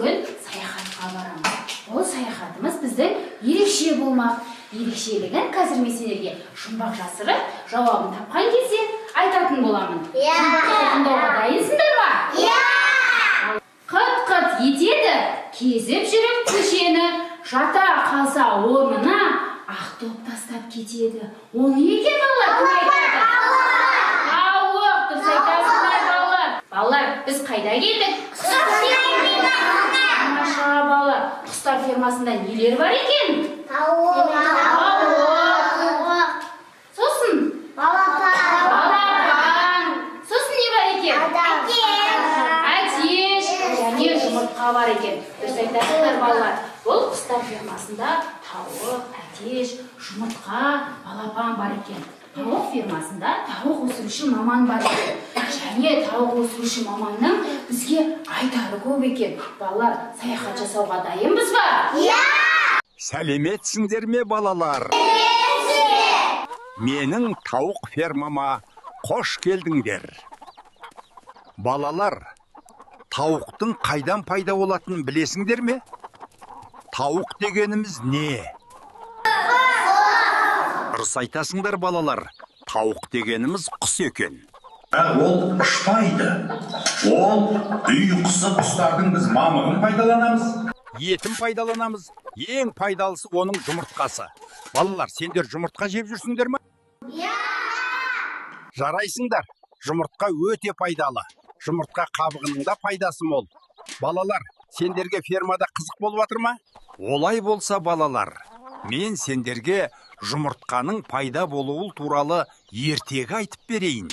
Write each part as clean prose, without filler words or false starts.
бүгін саяхатқа барамыз. Ол саяхатымыз біздің ерекше болмақ. Ерекшелігін қазір мен сендерге жұмбақ жасырып, жауабын тапқан кезде айтатын боламын. Тыңдауға дайынсыңдар ма? Қыт-қыт етеді, кезіп жүріп көшені, жата қалса орнына ақ доп тастап кетеді. Ол не екен балалар? Кім айтады? Тауық, дұрыс айтасыңдар балалар. Балалар, біз қайда келдік? Тамаша балалар, құстар фермасында нелер бар екен? Тауық. Сосын? Балапан. Сосын не бар екен? Әтеш. Және жұмыртқа бар екен. Дұрыс айтасыңдар балалар. Бұл құстар фермасында тауық, әтеш, жұмыртқа, балапан бар екен. Тауық фермасында тауық өсіруші маман бар екен. Және тауық өсіруші маманның бізге айтары көп екен. Балалар, саяхат жасауға дайынбыз ба? Сәлеметсіңдер ме, балалар? Менің тауық фермама қош келдіңдер. Балалар, тауықтың қайдан пайда болатынын білесіңдер ме? Тауық дегеніміз не? Дұрыс айтасыңдар балалар, тауық дегеніміз құс екен. Ол ұшпайды. Ол үй құсы құстардың біз мамығын пайдаланамыз. Етін пайдаланамыз. Ең пайдалысы оның жұмыртқасы. Балалар, сендер жұмыртқа жеп жүрсіңдер ме? Жарайсыңдар. Жұмыртқа өте пайдалы. Жұмыртқа қабығының да пайдасы мол. Балалар, сендерге фермада қызық болып жатыр ма? Олай болса балалар, мен сендерге жұмыртқаның пайда болуы туралы ертегі айтып берейін.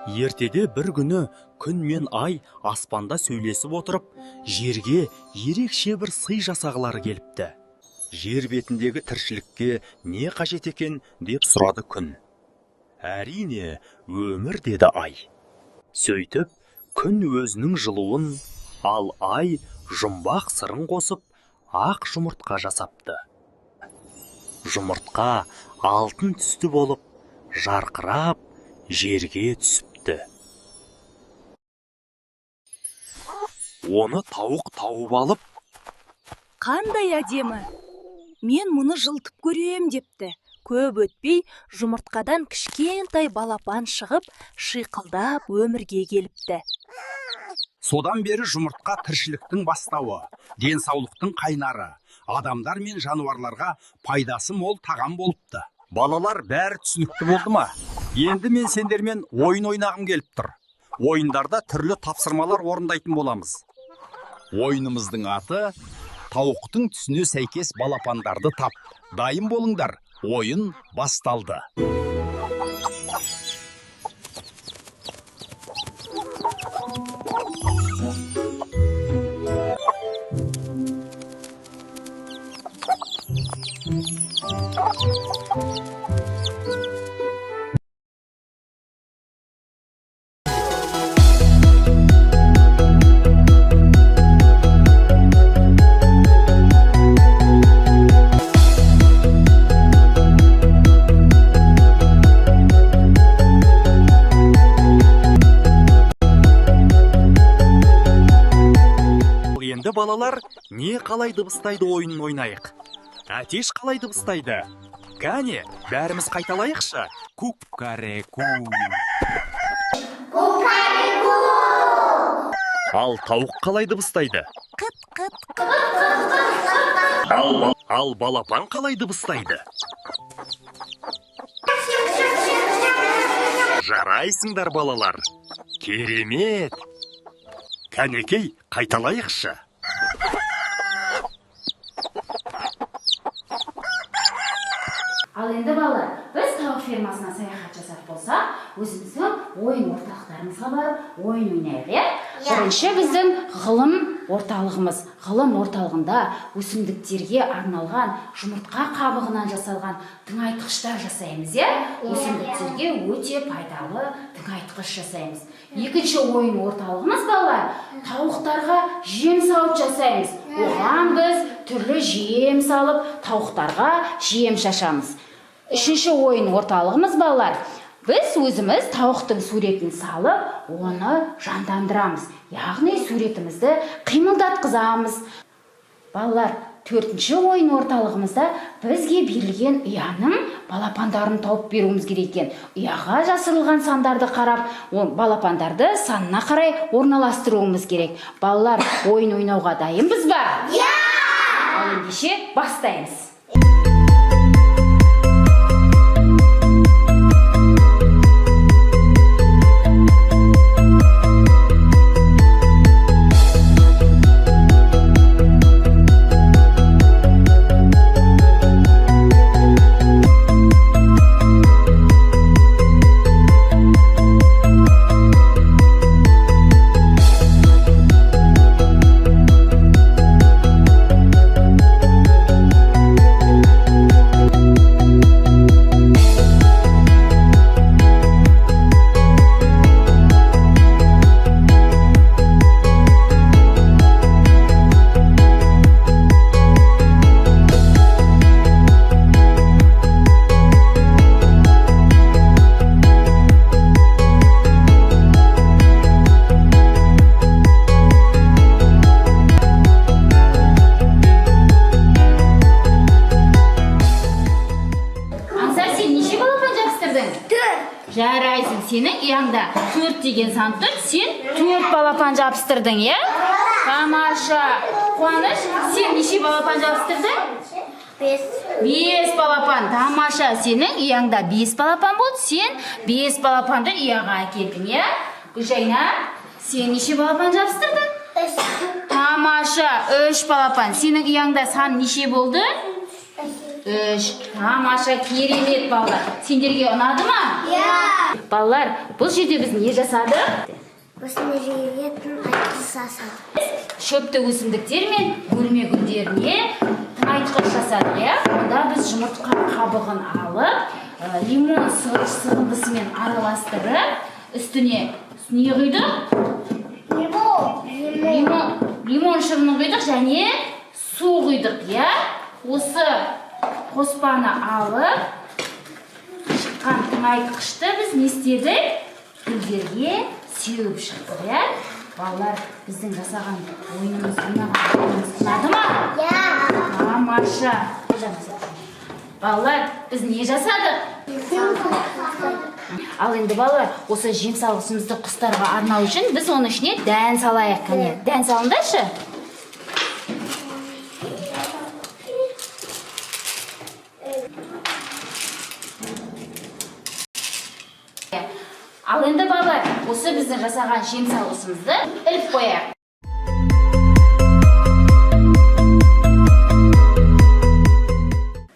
Ертеде бір күні күн мен ай аспанда сөйлесіп отырып, жерге ерекше бір сый жасағылары келіпті. Жер бетіндегі тіршілікке не қажет екен деп сұрады күн. Әрине, өмір деді ай. Сөйтіп, күн өзінің жылуын, ал ай жұмбақ сырын қосып, ақ жұмыртқа жасапты. Жұмыртқа алтын түсті болып, жарқырап, жерге түсіпті. Оны тауық тауып алып, қандай әдемі! Мен мұны жылтып көрем депті. Көп өтпей жұмыртқадан кішкентай балапан шығып, шиқылдап өмірге келіпті. Содан бері жұмыртқа тіршіліктің бастауы, денсаулықтың қайнары, адамдар мен жануарларға пайдасы мол тағам болыпты. Балалар, бәрі түсінікті болды ма? Енді мен сендермен ойын ойнағым келіп тұр. Ойындарда түрлі тапсырмалар орындайтын боламыз. Ойынымыздың аты тауықтың түсіне сәйкес балапандарды тап. Дайын болыңдар, ойын басталды. Енді балалар не қалай дыбыстайды ойынын ойнайық. Әтеш қалай дыбыстайды? Кәне, бәріміз қайталайықшы. Кукареку. Кукареку. Ал тауық қалай дыбыстайды? Қыт-қыт. Ал балапан қалай дыбыстайды? Жарайсыңдар балалар. Керемет. Кәнекей, қайталайықшы. Ал енді балалар, біз тауық фермасына саяхат жасап болса, өзіміздің ойын орталықтарымызға барып, ойын ойнайық. Бірінші біздің ғылым орталығымыз. Ғылым орталығында өсімдіктерге арналған жұмыртқа қабығынан жасалған тыңайтқыштар жасаймыз. Өсімдіктерге өте пайдалы тыңайтқыш жасаймыз. Екінші ойын орталығымыз балалар, тауықтарға жем салып жасаймыз. Оған біз түрлі жем салып, тауықтарға жем шашамыз. Үшінші ойын орталығымыз балалар, біз өзіміз тауықтың суретін салып, оны жандандырамыз. Яғни суретімізді қимылдатқызамыз. Балалар, 4-ші ойын орталығымызда бізге берілген ұяның балапандарын тауып беруіміз керек екен. Ұяға жасырылған сандарды қарап, балапандарды санына қарай орналастыруымыз керек. Балалар, ойын ойнауға дайынбыз ба? Иә! Ал ендеше бастаймыз. Жарайсың, сенің ұяңда 4 деген сан тұр, сен 4 балапан жабыстырдың, е? Тамаша. Қуаныш, сен неше балапан жабыстырдың? 5 балапан. Тамаша, сенің ұяңда 5 балапан болды, сен 5 балапанды ұяға әкелдің, е? Гүлжайна, сен неше балапан жабыстырдың? Тамаша, 3 балапан. Сенің ұяңда сан неше болды? 3. Тамаша, керемет балалар. Сендерге ұнады ма? Иә. Балалар, бұл жерде біз не жасадық? Осыны жеретін айтқыз жасадық. Шөпті өсімдіктер мен бөлме гүлдеріне тыңайтқыш жасадық, иә? Онда біз жұмыртқа қабығын алып, лимон сығындысымен араластырып, үстіне не құйдық? Лимон шырынын құйдық және су құйдық, иә? Осы қоспаны алып, шыққан тыңайтқышты біз не істедік? Гүлдерге сеуіп шықтық, иә? Балалар, біздің жасаған ойынымыз ұнады ма? Иә. Тамаша. Балалар, біз не жасадық? Ал енді балалар, осы жем салғышымызды құстарға арнау үшін біз оның ішіне дән салайық, кәне. Дән салыңдаршы. Ал енді балалар, осы біздің жасаған жем салғышымызды іліп қояйық.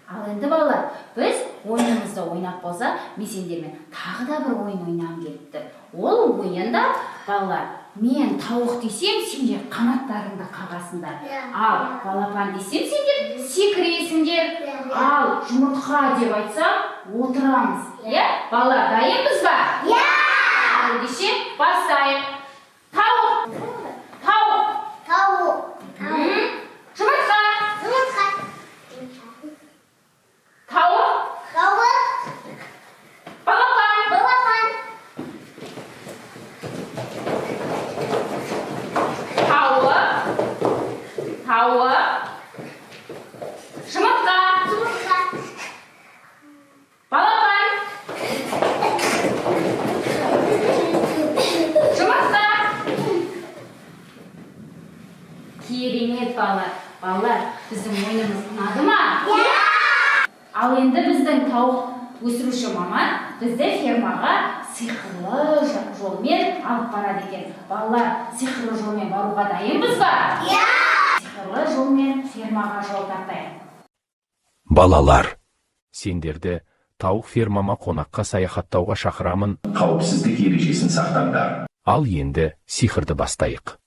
Ал енді балалар, біз ойынымызды ойнап болса, мен сендермен тағы да бір ойын ойнам келіпті. Ол ойында балалар, мен тауық десем, сендер қанаттарыңды қағасыңдар. Ал балапан десем, сендер секіресіңдер. Ал жұмыртқа деп айтсам, отырамыз. Балалар, дайынбыз ба? Иә! Ендеше бастайық. Тауық. Жұмыртқа. Тауық. Балапан. Тауық. Жұмыртқа. Балапан. Керемет балалар, біздің ойынымыз ұнады ма? Иә! Ал енді біздің тауық өсіруші маман бізді фермаға сиқырлы жолмен алып барады екен. Балалар, сиқырлы жолмен баруға дайынбыз ба? Иә! Сиқырлы жолмен фермаға жол тартайық. Балалар, сендерді тауық фермама қонаққа саяхаттауға шақырамын. Қауіпсіздік ережесін сақтаңдар. Ал енді сиқырды бастайық.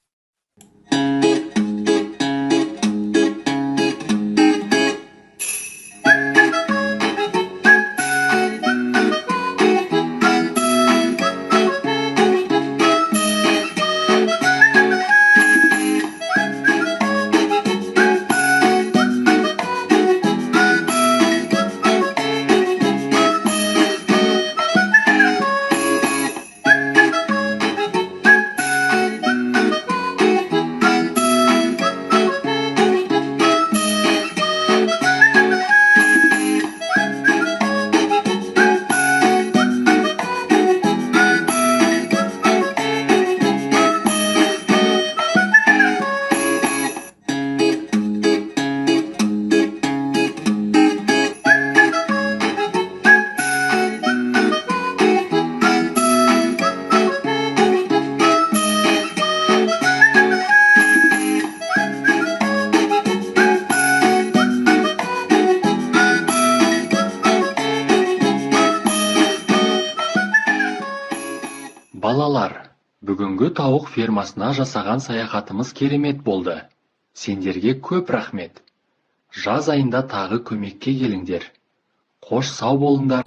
Балалар, бүгінгі тауық фермасына жасаған саяхатымыз керемет болды. Сендерге көп рахмет. Жаз айында тағы көмекке келіңдер. Қош сау болыңдар.